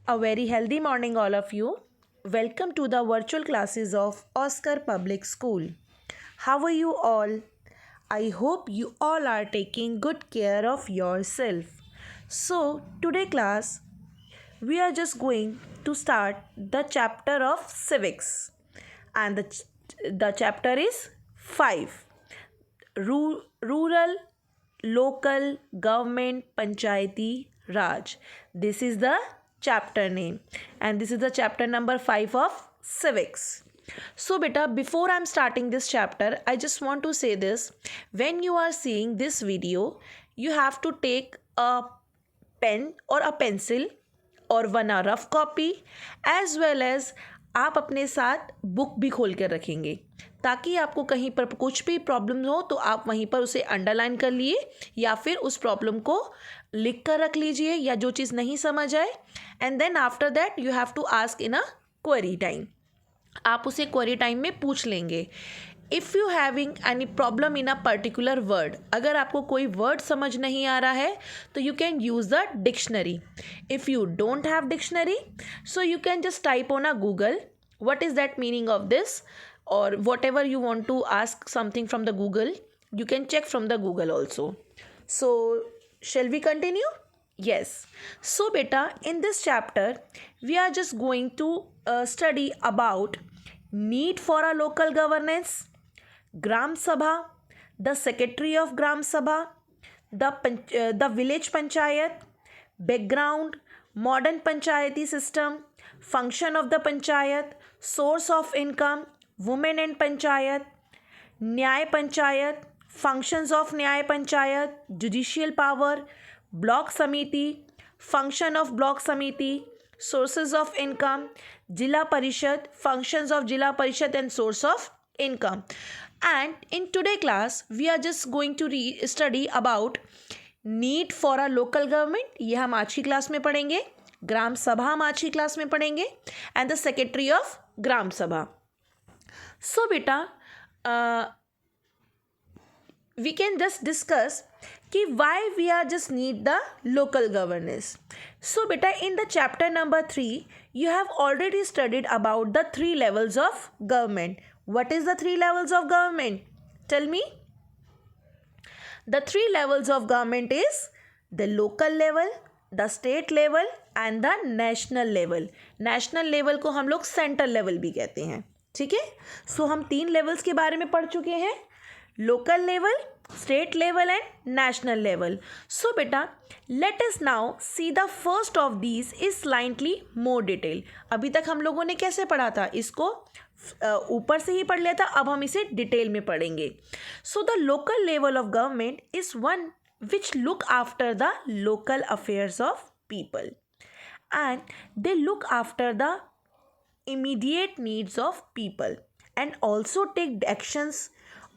A very healthy morning, all of you. Welcome to the virtual classes of Oscar Public School. How are you all? I hope you all are taking good care of yourself. So, today, class, we are just going to start the chapter of civics, and the chapter is 5, rural, local government, panchayati raj. This is the chapter name, and this is the chapter number 5 of civics. So beta, before I'm starting this chapter, I just want to say this. When you are seeing this video, you have to take a pen or a pencil और one rough copy as well as आप अपने साथ book भी खोल कर रखेंगे ताकि आपको कहीं पर कुछ भी प्रॉब्लम हो तो आप वहीं पर उसे अंडरलाइन कर लिए या फिर उस प्रॉब्लम को लिख कर रख लीजिए या जो चीज़ नहीं समझ आए and then after that you have to ask in a query time. आप उसे क्वेरी टाइम में पूछ लेंगे. If you having any problem in a particular word, अगर आपको कोई वर्ड समझ नहीं आ रहा है तो you can use the dictionary. If you don't have dictionary so you can just type on a Google what is that meaning of this, or whatever you want to ask something from the Google, you can check from the Google also. So shall we continue? Yes. So beta, in this chapter we are just going to study about need for a local governance, gram sabha, the secretary of gram sabha, the village panchayat, background, modern panchayati system, function of the panchayat, source of income, women and panchayat, न्याय panchayat, functions of न्याय panchayat, judicial power, block समिति, function of block समिति, sources of income, जिला परिषद, functions of जिला परिषद and source of income. And in today class we are just going to study about need for a local government. ये हम आज की क्लास में पढ़ेंगे. ग्राम सभा हम आज की क्लास में पढ़ेंगे and the secretary of gram सभा. सो बेटा, we can just discuss कि why we are just need the local governance. So beta, in the chapter number 3 you have already studied about the 3 levels of government. What is the 3 levels of government? Tell me. The 3 levels of government is the local level, the state level and the national level. National level को हम लोग central level भी कहते हैं. ठीक है. सो हम 3 levels के बारे में पढ़ चुके हैं. Local level, state level and national level. So बेटा, let us now see the first of these is slightly more detail. अभी तक हम लोगों ने कैसे पढ़ा था? इसको ऊपर से ही पढ़ लिया था. अब हम इसे डिटेल में पढ़ेंगे. So the local level of government is one which look after the local affairs of people and they look after the immediate needs of people and also take actions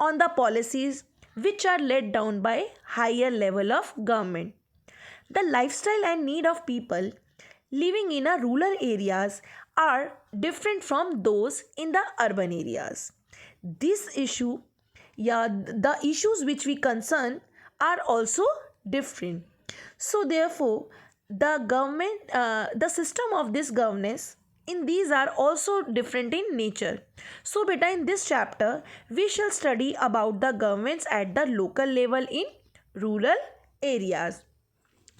on the policies which are laid down by higher level of government. The lifestyle and need of people living in a rural areas are different from those in the urban areas. This issue, the issues which we concern are also different. So therefore the government, the system of this governance in these are also different in nature. So beta, in this chapter we shall study about the governments at the local level in rural areas.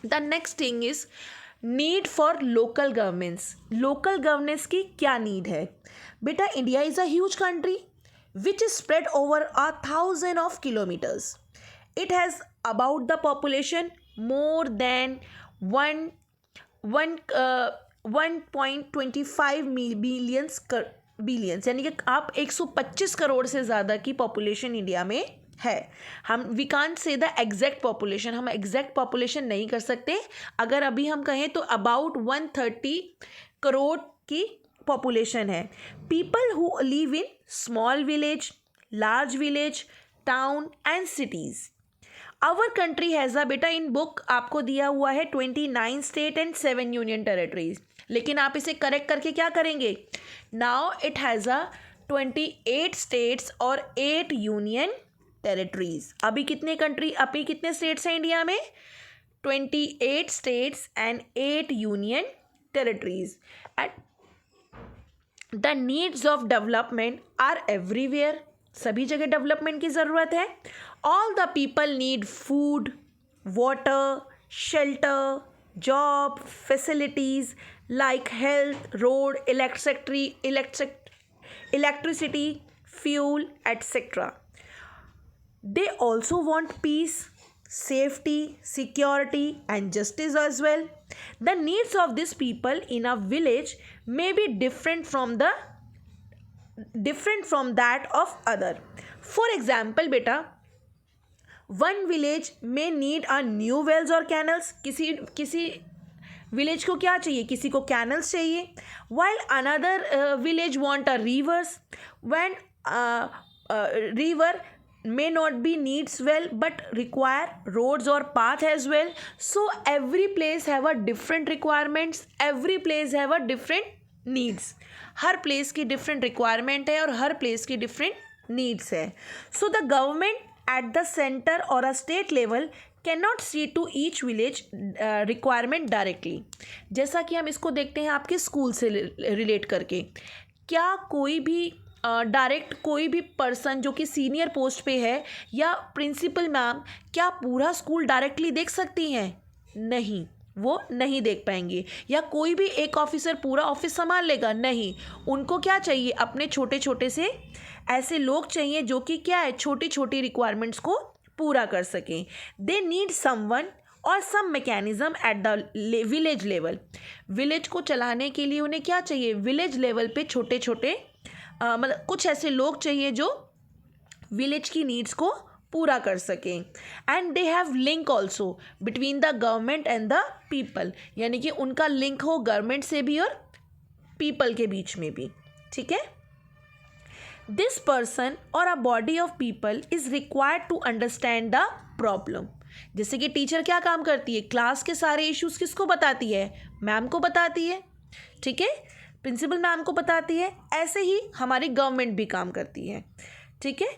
The next thing is need for local governance. Local governance की क्या need है बेटा? India is a huge country which is spread over 1,000 of kilometers. It has about the population more than 1.25 billions, यानी कि आप 125 करोड़ से ज़्यादा की पॉपुलेशन इंडिया में है. हम we can't say the exact population, हम एग्जैक्ट पॉपुलेशन नहीं कर सकते. अगर अभी हम कहें तो अबाउट 130 करोड़ की पॉपुलेशन है. People who live in small village, large village, town and cities. Our country has a बेटा, इन बुक आपको दिया हुआ है 29 स्टेट एंड 7 यूनियन टेरेटरीज, लेकिन आप इसे करेक्ट करके क्या करेंगे? Now it has a 28 states और 8 यूनियन टेरिटरीज. अभी कितने स्टेट्स हैं इंडिया में? 28 states and 8 union territories. And the needs of development are everywhere. सभी जगह डेवलपमेंट की ज़रूरत है. All the people need food, water, shelter, job, facilities like health, road, electricity, fuel, etc. They also want peace, safety, security, and justice as well. The needs of these people in a village may be different from that of other. For example, beta, one village may need a new wells or canals. किसी village को क्या चाहिए, किसी को canals चाहिए. while another village want a rivers. When river may not be needs well but require roads or path as well. So every place have a different requirements, every place have a different needs. हर place की different requirement है और हर place की different needs है. So the government at the centre और a state level cannot see to each village requirement directly. जैसा कि हम इसको देखते हैं आपके स्कूल से रिलेट करके. क्या कोई भी डायरेक्ट कोई भी पर्सन जो कि सीनियर पोस्ट पे है या प्रिंसिपल मैम, क्या पूरा स्कूल डायरेक्टली देख सकती हैं? नहीं, वो नहीं देख पाएंगे. या कोई भी एक ऑफिसर पूरा ऑफिस संभाल लेगा? नहीं. उनको क्या चाहिए? अपने छोटे छोटे से ऐसे लोग चाहिए जो कि क्या है, छोटी छोटी रिक्वायरमेंट्स को पूरा कर सकें. दे नीड समवन और some mechanism at the village level. Village को चलाने के लिए उन्हें क्या चाहिए? विलेज लेवल पे छोटे छोटे मतलब कुछ ऐसे लोग चाहिए जो विलेज की नीड्स को पूरा कर सकें. And they have link also between the government and the people. यानी कि उनका लिंक हो गवर्नमेंट से भी और पीपल के बीच में भी. ठीक है. This person or a body of people is required to understand the problem. जैसे कि टीचर क्या काम करती है? क्लास के सारे इश्यूज किसको बताती है? मैम को बताती है. ठीक है. प्रिंसिपल मैम को बताती है. ऐसे ही हमारी गवर्नमेंट भी काम करती है. ठीक है.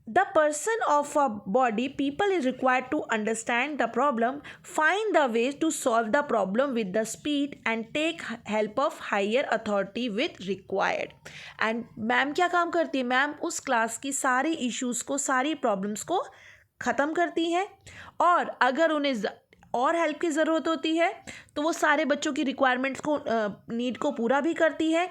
The person of a body people is required to understand the problem, find the ways to solve the problem with the speed and take help of higher authority with required. And ma'am क्या काम करती है? Ma'am उस class की सारी issues को, सारी problems को ख़त्म करती हैं और अगर उन्हें और हेल्प की ज़रूरत होती है तो वो सारे बच्चों की रिक्वायरमेंट्स को नीड को पूरा भी करती है.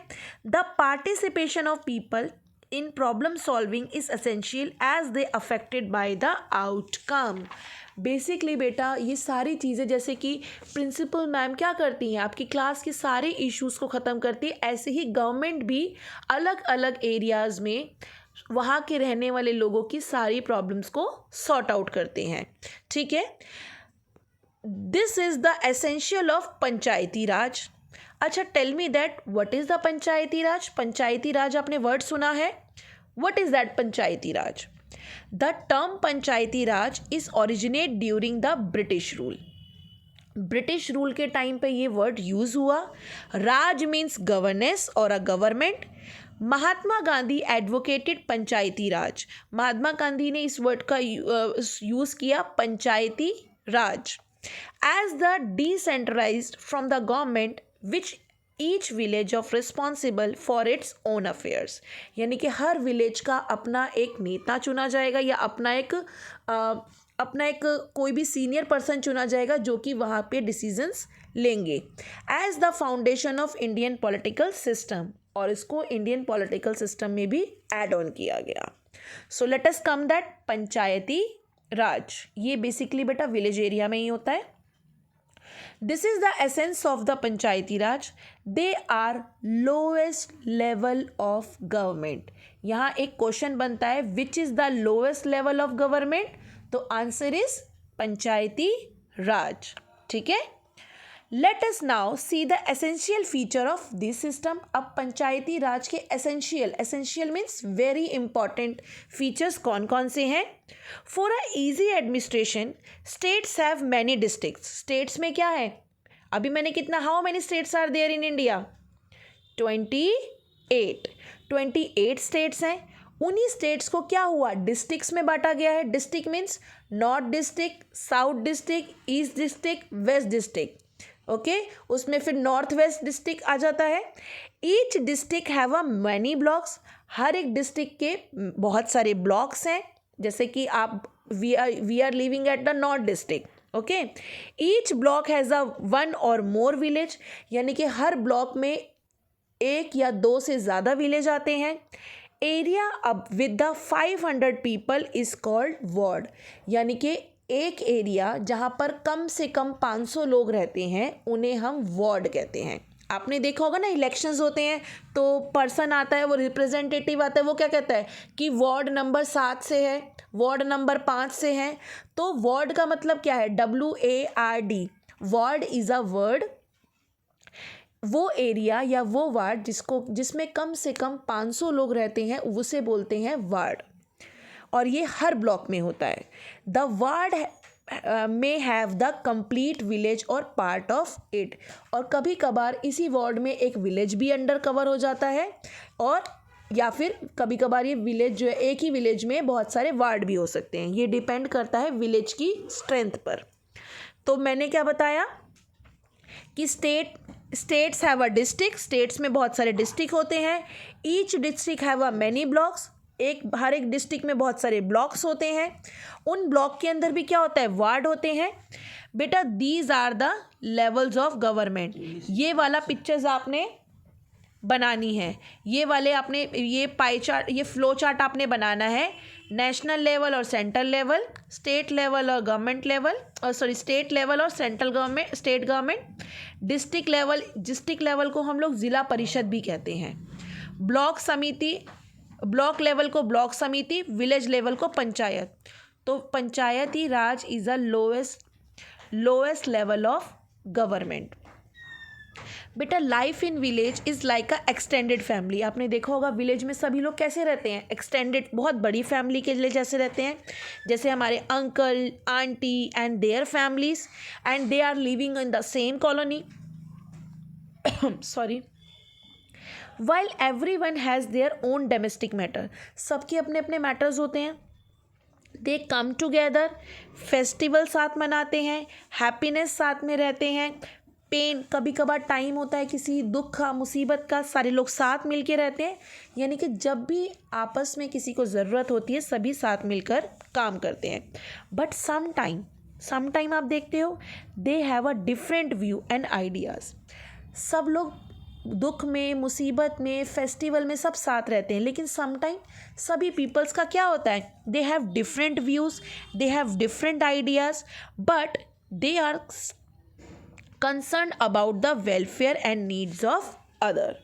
The participation of people in problem solving is essential as they affected by the outcome. Basically बेटा ये सारी चीज़ें जैसे कि प्रिंसिपल मैम क्या करती हैं? आपकी क्लास के सारे इश्यूज़ को ख़त्म करती है. ऐसे ही गवर्नमेंट भी अलग अलग एरियाज़ में वहाँ के रहने वाले लोगों की सारी प्रॉब्लम्स को सॉर्ट आउट करते हैं. ठीक है. This is the essential of Panchayati Raj. अच्छा, tell me that what is the Panchayati Raj. Panchayati Raj आपने वर्ड सुना है. What is that Panchayati Raj? The term Panchayati Raj is originate during the British rule. British rule के टाइम पे ये वर्ड यूज़ हुआ. राज मीन्स गवर्नेंस और a government. Mahatma Gandhi advocated Panchayati Raj. Mahatma Gandhi ने इस वर्ड का यूज़ किया पंचायती राज as the decentralized from the government which each village of responsible for its own affairs. यानी कि हर विलेज का अपना एक नेता चुना जाएगा या अपना एक कोई भी सीनियर पर्सन चुना जाएगा जो कि वहाँ पे डिसीजंस लेंगे. As the foundation of Indian political system. और इसको इंडियन पॉलिटिकल सिस्टम में भी एड ऑन किया गया. So let us come that Panchayati Raj. ये बेसिकली बेटा विलेज एरिया में ही होता है. This is the essence of the Panchayati Raj. They are lowest level of government. यहाँ एक क्वेश्चन बनता है which is the lowest level of government? तो आंसर इज पंचायती राज. ठीक है. Let us now see the essential feature of this system. अब पंचायती राज के essential means very important features कौन कौन से हैं? For a easy administration, states have many districts. States में क्या है? अभी मैंने कितना, how many states are there in India? 28 states हैं. उन्हीं स्टेट्स को क्या हुआ? डिस्ट्रिक्ट्स में बांटा गया है. District means north district, south district, east district, west district. Okay उसमें फिर नॉर्थ वेस्ट डिस्ट्रिक्ट आ जाता है. Each district have a many blocks. हर एक डिस्ट्रिक्ट के बहुत सारे ब्लॉक्स हैं. जैसे कि आप we are living at the north district. Okay each block has a one or more village. यानी कि हर ब्लॉक में एक या दो से ज़्यादा विलेज आते हैं. एरिया अब with the 500 people is called ward. यानी कि एक एरिया जहाँ पर कम से कम 500 लोग रहते हैं उन्हें हम वार्ड कहते हैं. आपने देखा होगा ना, इलेक्शंस होते हैं तो पर्सन आता है, वो रिप्रेजेंटेटिव आता है, वो क्या कहता है कि वार्ड नंबर 7 से है, वार्ड नंबर 5 से है. तो वार्ड का मतलब क्या है? WARD. Ward is a word. वो एरिया या वो वार्ड जिसमें कम से कम 500 लोग रहते हैं उसे बोलते हैं वार्ड. और ये हर ब्लॉक में होता है. The ward may have the complete village और part of it. और कभी कभार इसी वार्ड में एक विलेज भी अंडर कवर हो जाता है, और या फिर कभी कभार ये विलेज जो है, एक ही विलेज में बहुत सारे वार्ड भी हो सकते हैं. ये डिपेंड करता है विलेज की स्ट्रेंथ पर. तो मैंने क्या बताया कि states have a district. States में बहुत सारे डिस्ट्रिक्ट होते हैं. Each district have a many blocks. हर एक डिस्ट्रिक्ट में बहुत सारे ब्लॉक्स होते हैं. उन ब्लॉक के अंदर भी क्या होता है? वार्ड होते हैं. बेटा these are the levels of government. ये वाला पिक्चर्स आपने बनानी है. ये वाले आपने ये पाई चार्ट, ये फ्लो चार्ट आपने बनाना है. नेशनल लेवल और सेंट्रल लेवल, स्टेट लेवल और गवर्नमेंट लेवल, और स्टेट लेवल और central government, state government. District level को हम लोग ज़िला परिषद भी कहते हैं. ब्लॉक लेवल को ब्लॉक समिति, विलेज लेवल को पंचायत. तो Panchayati Raj is a lowest level of government. बेटा life in village is like a extended family. आपने देखा होगा विलेज में सभी लोग कैसे रहते हैं? एक्सटेंडेड, बहुत बड़ी फैमिली के लिए जैसे रहते हैं. जैसे हमारे uncle, aunty and their families, and they are living in the same colony. Sorry. While everyone has their own domestic matter. सबके अपने अपने मैटर्स होते हैं. दे कम टुगेदर, फेस्टिवल साथ मनाते हैं, हैप्पीनेस साथ में रहते हैं, पेन, कभी कभार टाइम होता है किसी दुख का, मुसीबत का, सारे लोग साथ मिल के रहते हैं. यानी कि जब भी आपस में किसी को ज़रूरत होती है सभी साथ मिलकर काम करते हैं. बट समटाइम आप देखते हो they have a different view and ideas. सब लोग दुख में, मुसीबत में, फेस्टिवल में सब साथ रहते हैं, लेकिन समटाइम सभी पीपल्स का क्या होता है? They have different views, they have different ideas, but they are concerned about the welfare and needs of other.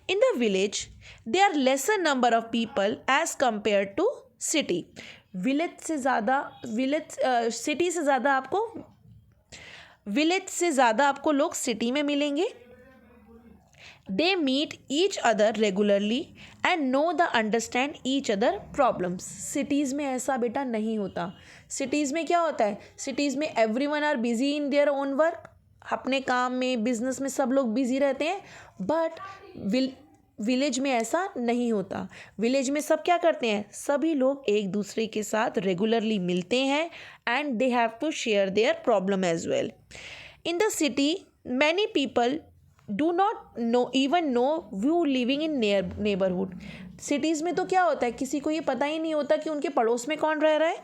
In the village, there are lesser number of people as compared to city. City से ज़्यादा आपको लोग city में मिलेंगे. They meet each other regularly and know the understand each other problems. Cities में ऐसा बेटा नहीं होता. सिटीज़ में क्या होता है? सिटीज़ में everyone are busy in their own work. अपने काम में, बिजनेस में सब लोग बिजी रहते हैं. बट विलेज में ऐसा नहीं होता. विलेज में सब क्या करते हैं? सभी लोग एक दूसरे के साथ रेगुलरली मिलते हैं, and they have to share their problem as well. In the city many people do not know view living in neighbourhood. Cities में तो क्या होता है, किसी को ये पता ही नहीं होता कि उनके पड़ोस में कौन रह रहा है.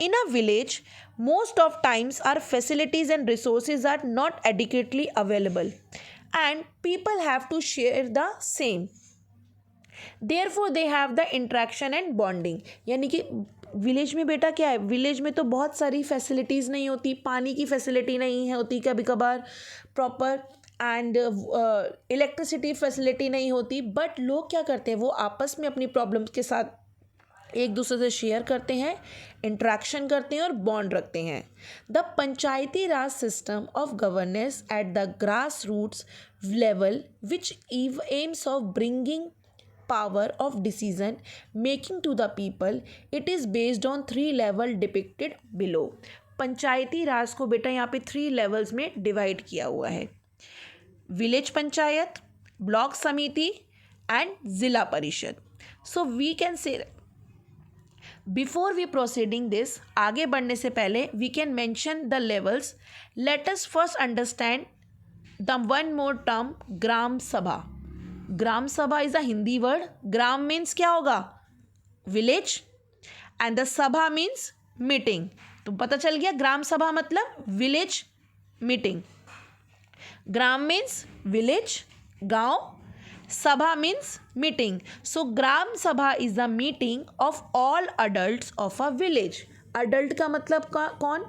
In a village most of times our facilities and resources are not adequately available and people have to share the same. Therefore they have the interaction and bonding. यानी कि विलेज में बेटा क्या है? विलेज में तो बहुत सारी फैसिलिटीज़ नहीं होती. पानी की फैसिलिटी नहीं होती कभी कभार प्रॉपर, एंड इलेक्ट्रिसिटी फैसिलिटी नहीं होती. बट लोग क्या करते हैं? वो आपस में अपनी प्रॉब्लम्स के साथ एक दूसरे से शेयर करते हैं, इंट्रैक्शन करते हैं और बॉन्ड रखते हैं. The Panchayati Raj system of governance at the grass roots level which aims of bringing power of decision making to the people. It is based on 3 level depicted below. Panchayati Raj को बेटा यहाँ पे 3 लेवल्स में डिवाइड किया हुआ है. Village panchayat, block samiti and zila parishad. So we can say before we proceeding this, आगे बढ़ने से पहले we can mention the levels. Let us first understand the one more term gram sabha. Gram sabha is a Hindi word. Gram means क्या होगा? Village. And the sabha means meeting. तो पता चल गया ग्राम सभा मतलब village meeting. Gram means village, गांव. Sabha means meeting. So gram sabha is the meeting of all adults of a village. Adult का मतलब कौन?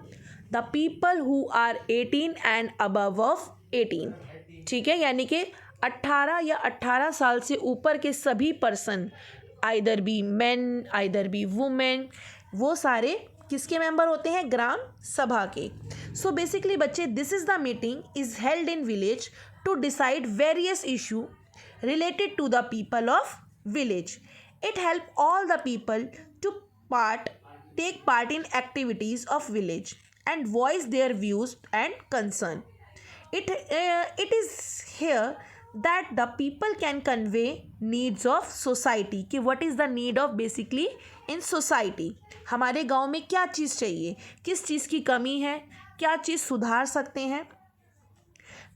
The people who are 18 and above of 18. ठीक है, यानी कि 18 या 18 साल से ऊपर के सभी person, either be men either be women, वो सारे किसके मेंबर होते हैं? ग्राम सभा के. सो बेसिकली बच्चे, this is the meeting is held in village to decide various issue related to the people of village. It help all the people to take part in activities of village and voice their views and concern. It is here that the people can convey needs of society. कि what is the need of basically in society. हमारे गांव में क्या चीज़ चाहिए, किस चीज़ की कमी है, क्या चीज़ सुधार सकते हैं.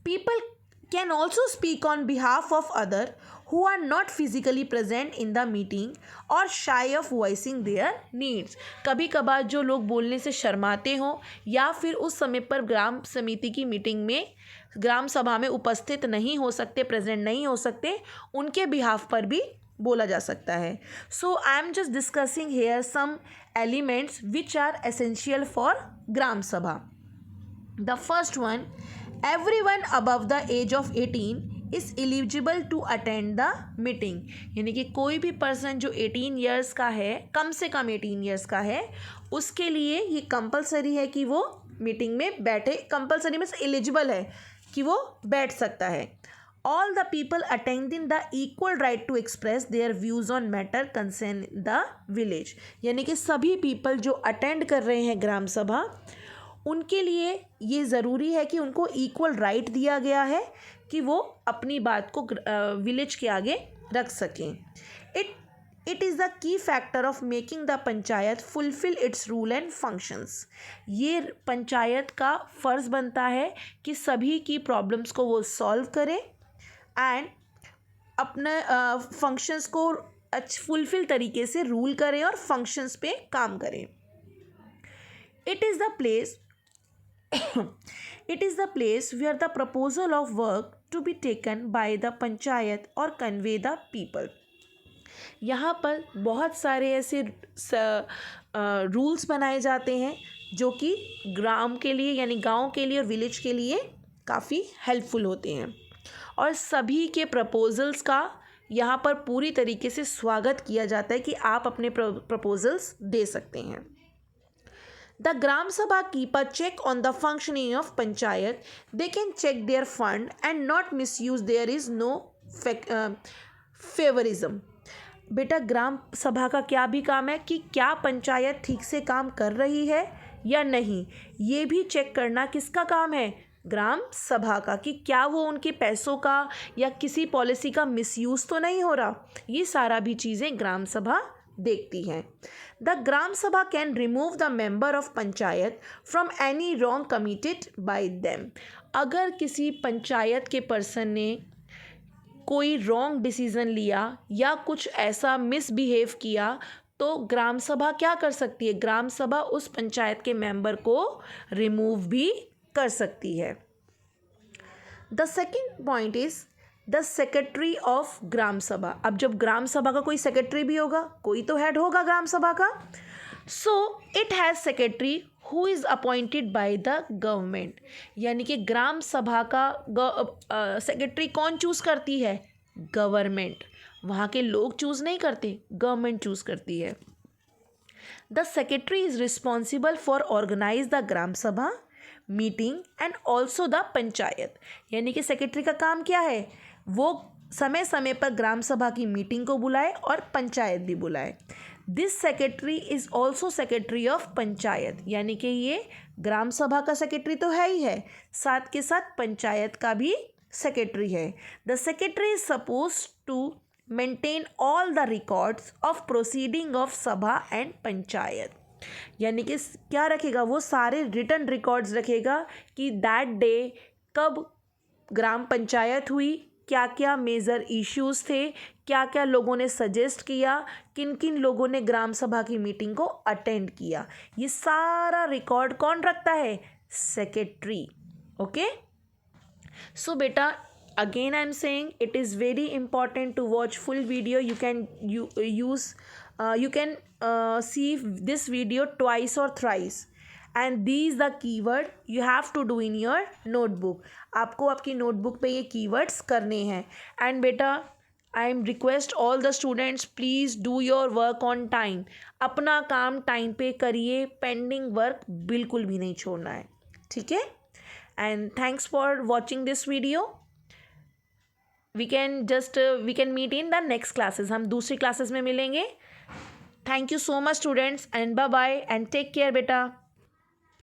People can also speak on behalf of other who are not physically present in the meeting or shy of voicing their needs. कभी कभार जो लोग बोलने से शर्माते हों या फिर उस समय पर ग्राम समिति की मीटिंग में, ग्राम सभा में उपस्थित नहीं हो सकते, प्रेजेंट नहीं हो सकते, उनके बिहाफ पर भी बोला जा सकता है. So I am just discussing here some elements which are essential for gram sabha. The first one, everyone above the age of 18 is eligible to attend the meeting. यानी कि कोई भी पर्सन जो 18 ईयर्स का है, कम से कम 18 ईयर्स का है, उसके लिए ये कंपलसरी है कि वो मीटिंग में बैठे. कंपलसरी मीन्स एलिजिबल है कि वो बैठ सकता है. All the people attending the equal right to express their views on matter concern the village. यानी कि सभी पीपल जो अटेंड कर रहे हैं ग्राम सभा, उनके लिए ये ज़रूरी है कि उनको इक्वल राइट दिया गया है कि वो अपनी बात को विलेज के आगे रख सकें. It is the key factor of making the panchayat fulfil it's rule and functions. ये पंचायत का फ़र्ज़ बनता है कि सभी की प्रॉब्लम्स को वो सॉल्व करे एंड अपने फंक्शंस को फुलफिल तरीके से रूल करें और फंक्शंस पे काम करें. It is the place where the proposal of work to be taken by the panchayat or convey the people. यहाँ पर बहुत सारे ऐसे रूल्स बनाए जाते हैं जो कि ग्राम के लिए यानी गांव के लिए और विलेज के लिए काफ़ी हेल्पफुल होते हैं और सभी के प्रपोजल्स का यहाँ पर पूरी तरीके से स्वागत किया जाता है कि आप अपने प्रपोजल्स दे सकते हैं. The Gram Sabha keep a check on the functioning of Panchayat. They can check their fund and not misuse. There is no favorism. बेटा ग्राम सभा का क्या भी काम है कि क्या पंचायत ठीक से काम कर रही है या नहीं, ये भी चेक करना किसका काम है? ग्राम सभा का. कि क्या वो उनके पैसों का या किसी पॉलिसी का मिसयूज़ तो नहीं हो रहा. ये सारा भी चीज़ें ग्राम सभा देखती हैं. द ग्राम सभा can remove the member of panchayat from any wrong committed by them. अगर किसी पंचायत के पर्सन ने कोई रॉन्ग डिसीज़न लिया या कुछ ऐसा मिसबिहेव किया तो ग्राम सभा क्या कर सकती है? ग्राम सभा उस पंचायत के मेंबर को रिमूव भी कर सकती है. The second point is the secretary of gram sabha. अब जब ग्राम सभा का कोई सेक्रेटरी भी होगा, कोई तो हेड होगा ग्राम सभा का. So it has secretary who is appointed by the government. यानी कि ग्राम सभा का सेक्रेटरी कौन चूज़ करती है? गवर्नमेंट. वहाँ के लोग चूज़ नहीं करते, गवर्नमेंट चूज़ करती है. The secretary is responsible for organize the gram sabha meeting and also the panchayat. यानी कि सेक्रेटरी का काम क्या है? वो समय समय पर ग्राम सभा की मीटिंग को बुलाए और पंचायत भी बुलाए. This secretary is also secretary of panchayat. यानी कि ये ग्राम सभा का सेक्रेटरी तो है ही है, साथ के साथ पंचायत का भी सेक्रेटरी है. The secretary is suppose to maintain all the records of proceeding of sabha and panchayat. यानी कि क्या रखेगा? वो सारे रिटर्न रिकॉर्ड्स रखेगा कि दैट डे कब ग्राम पंचायत हुई, क्या क्या मेजर इश्यूज थे, क्या क्या लोगों ने सजेस्ट किया, किन किन लोगों ने ग्राम सभा की मीटिंग को अटेंड किया, ये सारा रिकॉर्ड कौन रखता है? Secretary. Okay. So beta, again I am saying it is very important to watch full video. You can see this video twice or thrice, and these the keyword you have to do in your notebook. आपको आपकी notebook पे ये keywords करने हैं. And beta, I am request all the students, please do your work on time. अपना काम time पे करिए, पेंडिंग वर्क बिल्कुल भी नहीं छोड़ना है. ठीक है. And thanks for watching this video. We can meet in the next classes. हम दूसरी classes में मिलेंगे. Thank you so much students, and bye bye and take care beta.